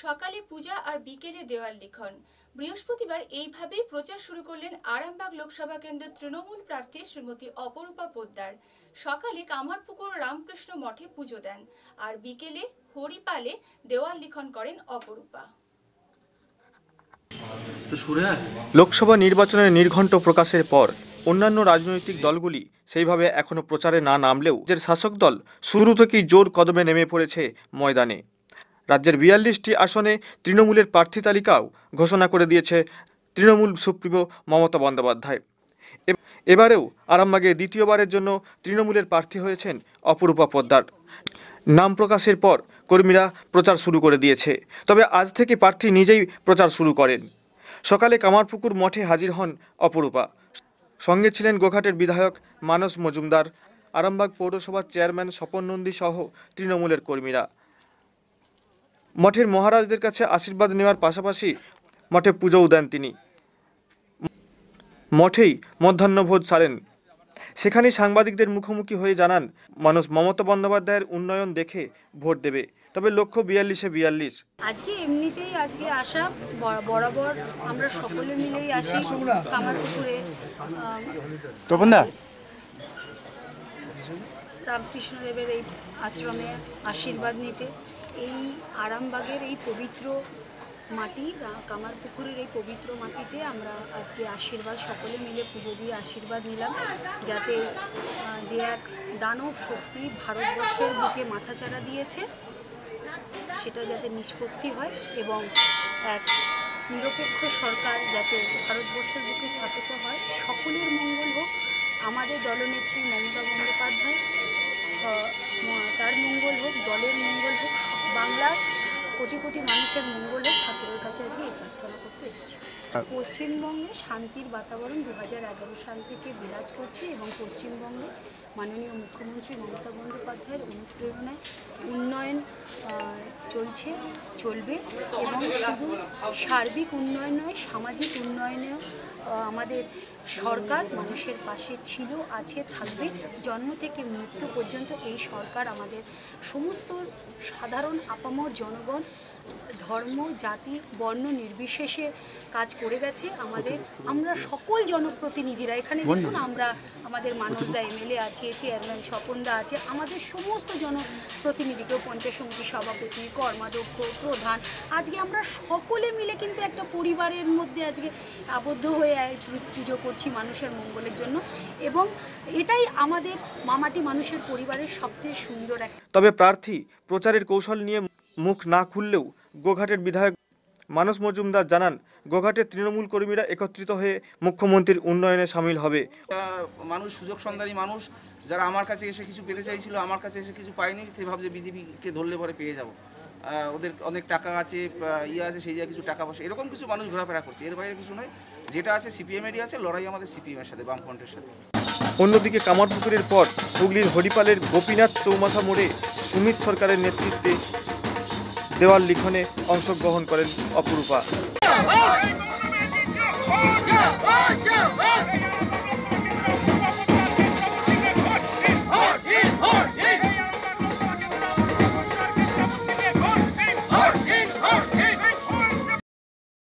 সকালে পূজা আর বিকেলে দেওয়াল লিখন। বৃহস্পতিবার এইভাবেই প্রচার শুরু করলেন আরামবাগ লোকসভা কেন্দ্রের তৃণমূল প্রার্থী শ্রীমতী অপরূপা পোদ্দার। সকালে কামারপুকুর রামকৃষ্ণ মঠে পুজো দেন আর বিকেলে হরিপালে দেওয়াল লিখন করেন অপরূপা। লোকসভা নির্বাচনের নির্ঘণ্ট প্রকাশের পর অন্যান্য রাজনৈতিক দলগুলি সেইভাবে এখনো প্রচারে না নামলেও রাজ্যের শাসক দল শুরু থেকেই জোর কদমে নেমে পড়েছে ময়দানে। রাজ্যের ৪২টি আসনে তৃণমূলের প্রার্থী তালিকাও ঘোষণা করে দিয়েছে তৃণমূল সুপ্রিমো মমতা বন্দ্যোপাধ্যায়। এবারেও আরামবাগে দ্বিতীয়বারের জন্য তৃণমূলের প্রার্থী হয়েছেন অপরূপা পোদ্দার। নাম প্রকাশের পর কর্মীরা প্রচার শুরু করে দিয়েছে। তবে আজ থেকে প্রার্থী নিজেই প্রচার শুরু করেন। সকালে কামারপুকুর মঠে হাজির হন অপরূপা। সঙ্গে ছিলেন গোঘাটের বিধায়ক মানস মজুমদার, আরামবাগ পৌরসভার চেয়ারম্যান স্বপন নন্দী সহ তৃণমূলের কর্মীরা। মঠের মহারাজদের কাছে আশীর্বাদ নেওয়ার পাশাপাশি মঠে পুজোও দেন তিনি। মঠেই মধ্যাহ্নভোজ সারেন। সেখানেই সাংবাদিকদের মুখোমুখি হয়ে জানান মানুষ মমতা বন্দ্যোপাধ্যায়ের উন্নয়ন দেখে ভোট দেবে, তবে লক্ষ্য ৪২-এ ৪২। আজকে এমনিতেই আজকে আসা বরাবর আমরা সকলে মিলেই আসি কামারপুকুরে রামকৃষ্ণদেবের এই আশ্রমে আশীর্বাদ নিতে। এই আরামবাগের এই পবিত্র মাটি, কামারপুকুরের এই পবিত্র মাটিতে আমরা আজকে আশীর্বাদ সকলে মিলে পুজো দিয়ে আশীর্বাদ নিলাম, যাতে যে এক দানব শক্তি ভারতবর্ষের বুকে মাথাচাড়া দিয়েছে সেটা যাতে নিষ্পত্তি হয় এবং এক নিরপেক্ষ সরকার যাতে ভারতবর্ষের বুকে স্থাপিত হয়। সকলের মঙ্গল হোক, আমাদের দলনেত্রী মমতা বন্দ্যোপাধ্যায় তার মঙ্গল হোক, দলের মঙ্গল হোক, বাংলার কোটি কোটি মানুষের মঙ্গল হোক, ঠাকুরের কাছে আজকে এই প্রার্থনা করতে এসেছি। পশ্চিমবঙ্গে শান্তির বাতাবরণ 2011 সাল থেকে বিরাজ করছে এবং পশ্চিমবঙ্গে মাননীয় মুখ্যমন্ত্রী মমতা বন্দ্যোপাধ্যায়ের অনুপ্রেরণায় উন্নয়ন চলবে এবং শুধু সার্বিক উন্নয়ন নয়, সামাজিক উন্নয়নেও আমাদের সরকার মানুষের পাশে ছিল, আছে, থাকবে। জন্ম থেকে মৃত্যু পর্যন্ত এই সরকার আমাদের সমস্ত সাধারণ আপামর জনগণ ধর্ম, জাতি, বর্ণ নির্বিশেষে কাজ করে গেছে। আমরা সকল জনপ্রতিনিধিরা এখানে দেখুন, আমরা আমাদের মানসদা এমএলএ আছে, চেয়ারম্যান স্বপনদা আছে, আমাদের সমস্ত জনপ্রতিনিধিকেও পঞ্চায়েত সমিতির সভাপতি, কর্মাধ্যক্ষ, প্রধান, আজকে আমরা সকলে মিলে কিন্তু একটা পরিবারের মধ্যে আজকে আবদ্ধ হয়ে পুজো করছি মানুষের মঙ্গলের জন্য এবং এটাই আমাদের মামাটি মানুষের পরিবারের সবচেয়ে সুন্দর এক। তবে প্রার্থী প্রচারের কৌশল নিয়ে মুখ না খুললেও গোঘাটের বিধায়ক মানস মজুমদার জানান, গোঘাটের তৃণমূল কর্মীরা একত্রিত হয়ে মুখ্যমন্ত্রীর উন্নয়নে সামিল হবে। মানুষ সুযোগ সন্ধানী মানুষ, যারা আমার কাছে এসে কিছু পেতে চাইছিল, আমার কাছে এসে কিছু পায়নি, সে ভাবছে বিজেপিকে ধরলে পরে পেয়ে যাব, ওদের অনেক টাকা আছে, আছে, সেই জায়গায় কিছু টাকা পয়সা, এরকম কিছু মানুষ ঘোরাফেরা করছে। এর বাইরে কিছু নয়, যেটা আছে সিপিএমেরই আছে, লড়াই আমাদের সিপিএমের সাথে, বামফ্রন্টের সাথে। অন্যদিকে কামারপুকুরের পর হুগলির হরিপালের গোপীনাথ চৌমাথা মোড়ে সুমিত সরকারের নেতৃত্বে দেওয়াল লিখনে অংশগ্রহণ করেন অপরূপা।